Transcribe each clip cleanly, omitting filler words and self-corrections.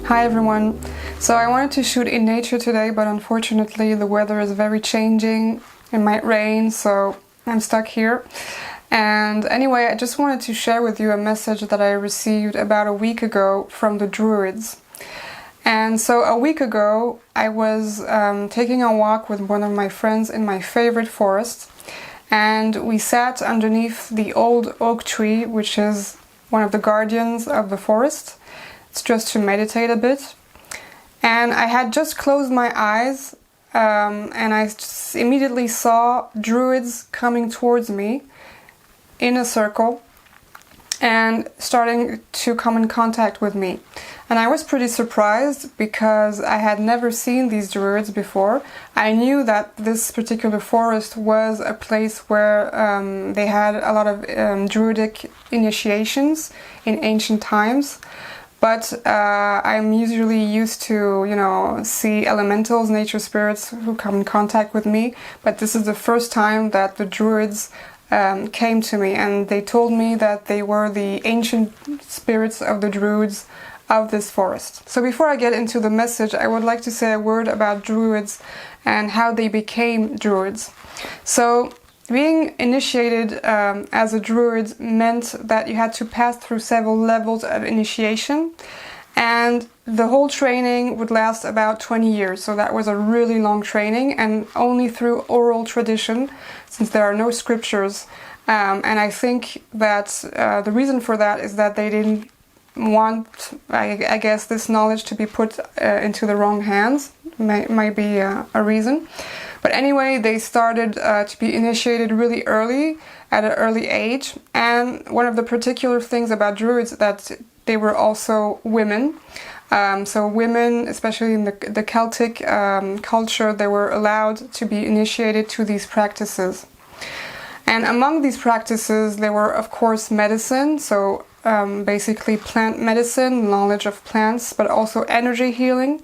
Hi everyone. So I wanted to shoot in nature today, but unfortunately the weather is very changing. It might rain, so I'm stuck here. And anyway, I just wanted to share with you a message that I received about a week ago from the Druids. And so a week ago I was taking a walk with one of my friends in my favorite forest, and we sat underneath the old oak tree, which is one of the guardians of the forest. It's just to meditate a bit. And I had just closed my eyes and I just immediately saw Druids coming towards me in a circle and starting to come in contact with me. And I was pretty surprised because I had never seen these Druids before. I knew that this particular forest was a place where they had a lot of Druidic initiations in ancient times. But I'm usually used to, see elementals, nature spirits who come in contact with me. But this is the first time that the Druids came to me, and they told me that they were the ancient spirits of the Druids of this forest. So before I get into the message, I would like to say a word about Druids and how they became Druids. So being initiated as a Druid meant that you had to pass through several levels of initiation, and the whole training would last about 20 years. So that was a really long training, and only through oral tradition, since there are no scriptures. And I think that the reason for that is that they didn't want, I guess, this knowledge to be put into the wrong hands. Might be a reason. But anyway, they started to be initiated really early, at an early age. And one of the particular things about Druids is that they were also women. So women, especially in the Celtic culture, they were allowed to be initiated to these practices. And among these practices, there were, of course, medicine. So basically plant medicine, knowledge of plants, but also energy healing.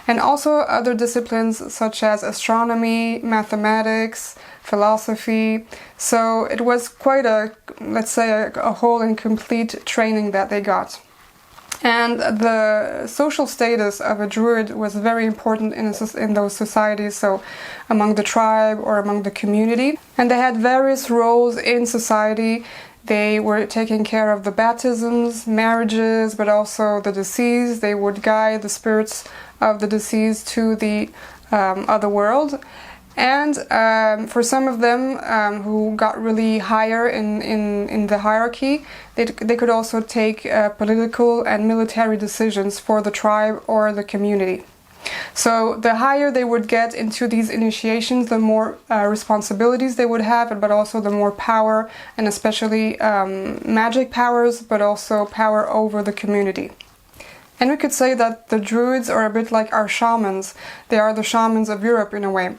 And also other disciplines such as astronomy, mathematics, philosophy. So it was quite a whole and complete training that they got. And the social status of a Druid was very important in those societies, so among the tribe or among the community. And they had various roles in society. They were taking care of the baptisms, marriages, but also the deceased. They would guide the spirits of the deceased to the other world. And for some of them who got really higher in the hierarchy, they could also take political and military decisions for the tribe or the community. So the higher they would get into these initiations, the more responsibilities they would have, but also the more power, and especially magic powers, but also power over the community. And we could say that the Druids are a bit like our shamans. They are the shamans of Europe in a way.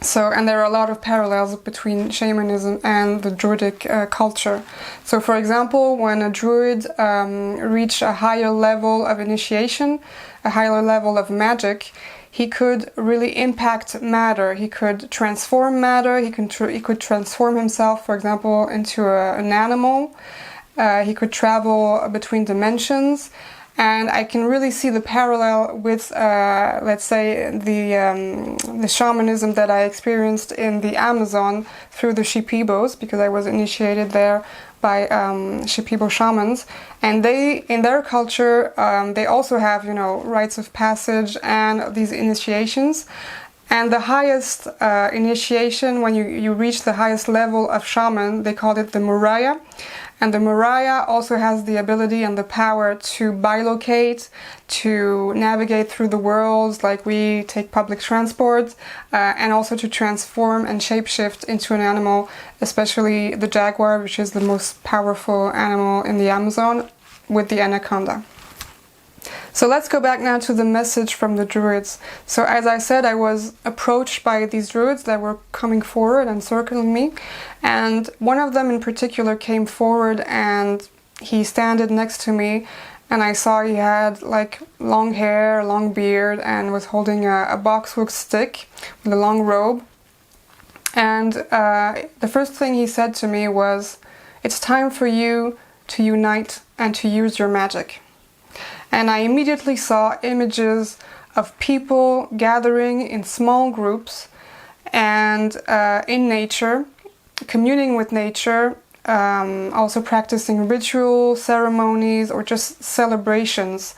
So, and there are a lot of parallels between shamanism and the Druidic culture. So, for example, when a Druid reached a higher level of initiation, a higher level of magic, he could really impact matter. He could transform matter. He could transform himself, for example, into an animal. He could travel between dimensions. And I can really see the parallel with, let's say, the shamanism that I experienced in the Amazon through the Shipibos, because I was initiated there by Shipibo shamans. And they, in their culture, they also have, rites of passage and these initiations. And the highest initiation, when you reach the highest level of shaman, they called it the Muraya. And the Muraya also has the ability and the power to bilocate, to navigate through the worlds like we take public transport, and also to transform and shapeshift into an animal, especially the jaguar, which is the most powerful animal in the Amazon, with the anaconda. So let's go back now to the message from the Druids. So as I said, I was approached by these Druids that were coming forward and circling me. And one of them in particular came forward and he standed next to me. And I saw he had like long hair, long beard, and was holding a boxwood stick with a long robe. And the first thing he said to me was, "It's time for you to unite and to use your magic." And I immediately saw images of people gathering in small groups and in nature, communing with nature, also practicing ritual ceremonies or just celebrations.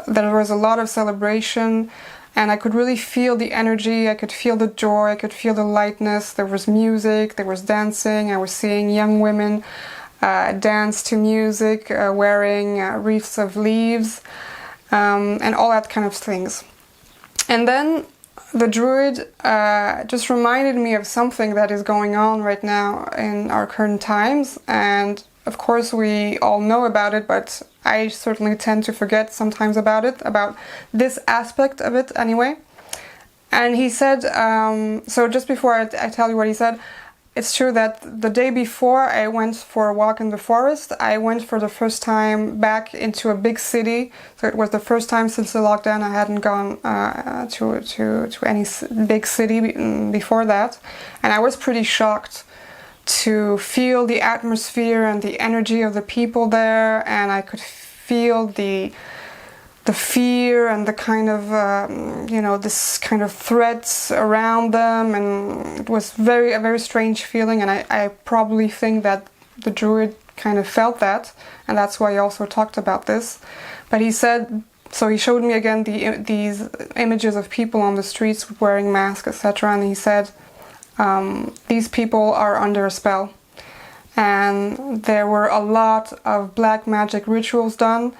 There was a lot of celebration, and I could really feel the energy, I could feel the joy, I could feel the lightness. There was music, there was dancing. I was seeing young women dance to music, wearing wreaths of leaves, and all that kind of things. And then the Druid just reminded me of something that is going on right now in our current times. And of course we all know about it, but I certainly tend to forget sometimes about it, about this aspect of it anyway. And he said, so just before I tell you what he said, it's true that the day before I went for a walk in the forest, I went for the first time back into a big city. So it was the first time since the lockdown I hadn't gone to any big city before that. And I was pretty shocked to feel the atmosphere and the energy of the people there, and I could feel the fear and the kind of this kind of threats around them, and it was a very strange feeling. And I probably think that the Druid kind of felt that, and that's why he also talked about this. But he said, so he showed me again these images of people on the streets wearing masks, etc. And he said, these people are under a spell, and there were a lot of black magic rituals done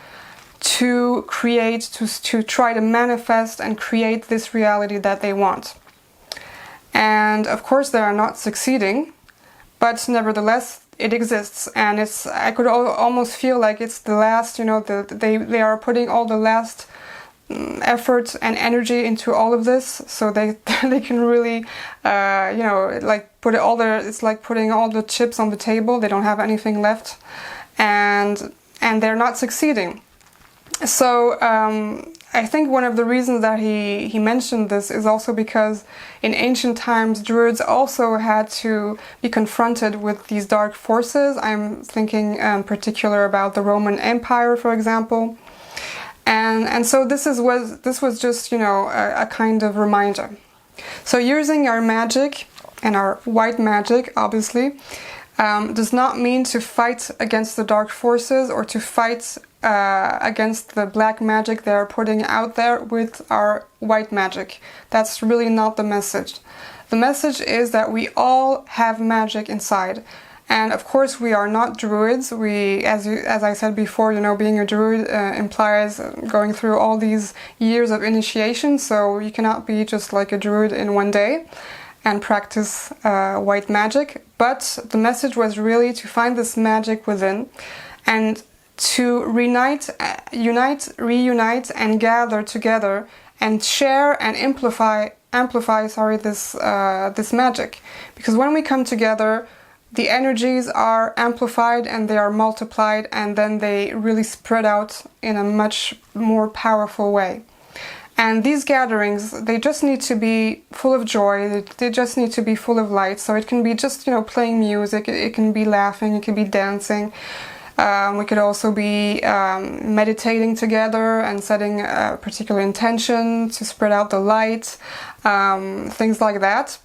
to create, to try to manifest and create this reality that they want. And of course they are not succeeding, but nevertheless it exists, and I could almost feel like it's the last, they are putting all the last effort and energy into all of this, so they can really put it all there. It's like putting all the chips on the table. They don't have anything left, and they're not succeeding. So I think one of the reasons that he mentioned this is also because in ancient times Druids also had to be confronted with these dark forces. I'm thinking in particular about the Roman Empire, for example. And so this was just, a kind of reminder. So using our magic, and our white magic obviously, does not mean to fight against the dark forces or to fight against the black magic they are putting out there with our white magic. That's really not the message. The message is that we all have magic inside. And of course we are not Druids. We, as I said before, being a Druid implies going through all these years of initiation, so you cannot be just like a Druid in one day and practice white magic. But the message was really to find this magic within and to reunite, reunite and gather together and share and amplify this magic. Because when we come together, the energies are amplified and they are multiplied, and then they really spread out in a much more powerful way. And these gatherings, they just need to be full of joy, they just need to be full of light. So it can be just, playing music, it can be laughing, it can be dancing. We could also be meditating together and setting a particular intention to spread out the light, things like that.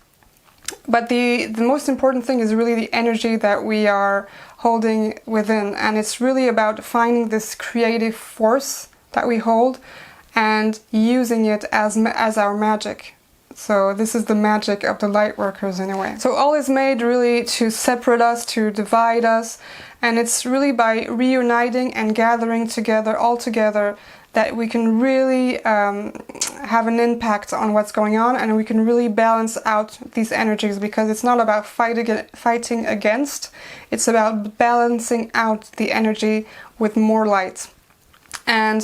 But the most important thing is really the energy that we are holding within, and it's really about finding this creative force that we hold and using it as our magic. So this is the magic of the light workers in a way. So all is made really to separate us, to divide us, and it's really by reuniting and gathering together, all together, that we can really have an impact on what's going on, and we can really balance out these energies, because it's not about fighting against, it's about balancing out the energy with more light. And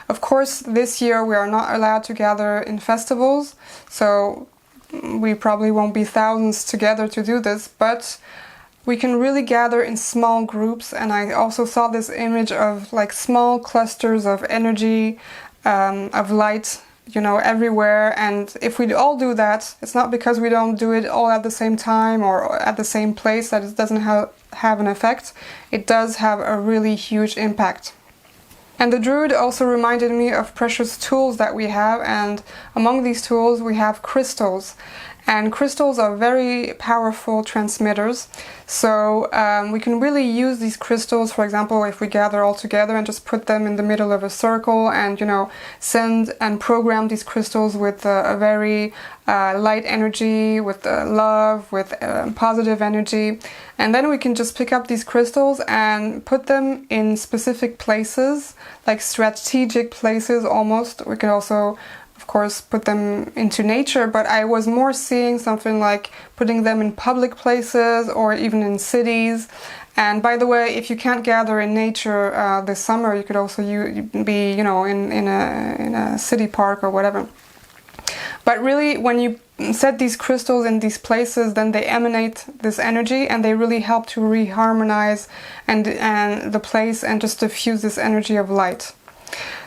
of course this year we are not allowed to gather in festivals, so we probably won't be thousands together to do this, but we can really gather in small groups. And I also saw this image of like small clusters of energy, of light, everywhere. And if we all do that, it's not because we don't do it all at the same time or at the same place that it doesn't have an effect. It does have a really huge impact. And the Druid also reminded me of precious tools that we have, and among these tools we have crystals. And crystals are very powerful transmitters, so we can really use these crystals, for example, if we gather all together and just put them in the middle of a circle and, send and program these crystals with a very light energy, with love, with positive energy. And then we can just pick up these crystals and put them in specific places, like strategic places almost. We can also, of course, put them into nature, but I was more seeing something like putting them in public places or even in cities. And by the way, if you can't gather in nature this summer, you could also be, in a city park or whatever. But really, when you set these crystals in these places, then they emanate this energy and they really help to reharmonize and the place and just diffuse this energy of light.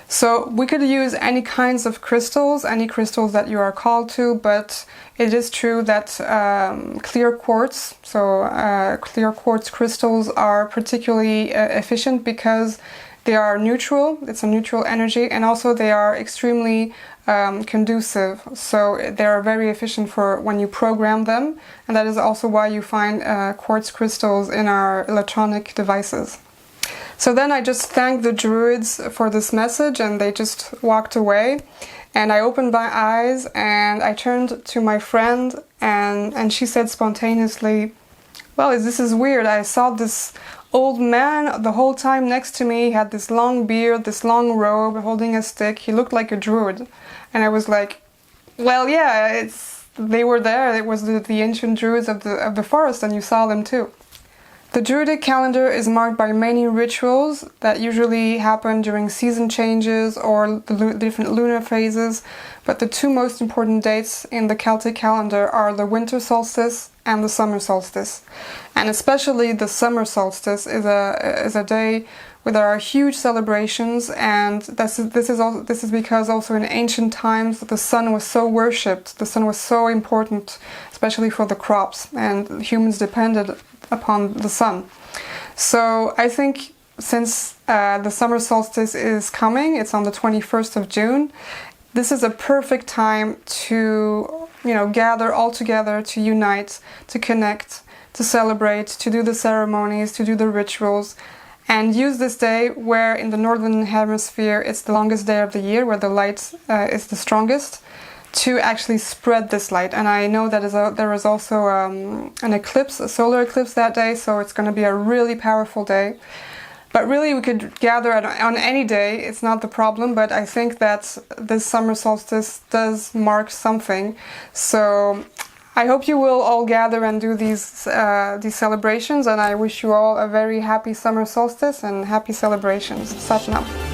So we could use any kinds of crystals, any crystals that you are called to, but it is true that clear quartz, clear quartz crystals are particularly efficient because they are neutral, it's a neutral energy, and also they are extremely conducive, so they are very efficient for when you program them, and that is also why you find quartz crystals in our electronic devices. So then I just thanked the Druids for this message and they just walked away, and I opened my eyes and I turned to my friend and she said spontaneously, well, this is weird, I saw this old man the whole time next to me. He had this long beard, this long robe, holding a stick. He looked like a druid. And I was like, well, yeah, they were there. It was the ancient druids of the forest, and you saw them too. The Druidic calendar is marked by many rituals that usually happen during season changes or the different lunar phases, but the two most important dates in the Celtic calendar are the winter solstice and the summer solstice. And especially the summer solstice is a day where there are huge celebrations, and this is because also in ancient times the sun was so worshipped, the sun was so important, especially for the crops, and humans depended upon the sun. So I think since the summer solstice is coming, it's on the 21st of June, this is a perfect time to gather all together, to unite, to connect, to celebrate, to do the ceremonies, to do the rituals, and use this day where in the northern hemisphere it's the longest day of the year, where the light is the strongest, to actually spread this light. And I know that there is also an eclipse, a solar eclipse that day, so it's going to be a really powerful day. But really we could gather on any day, it's not the problem, but I think that this summer solstice does mark something. So I hope you will all gather and do these celebrations, and I wish you all a very happy summer solstice and happy celebrations. Satnam.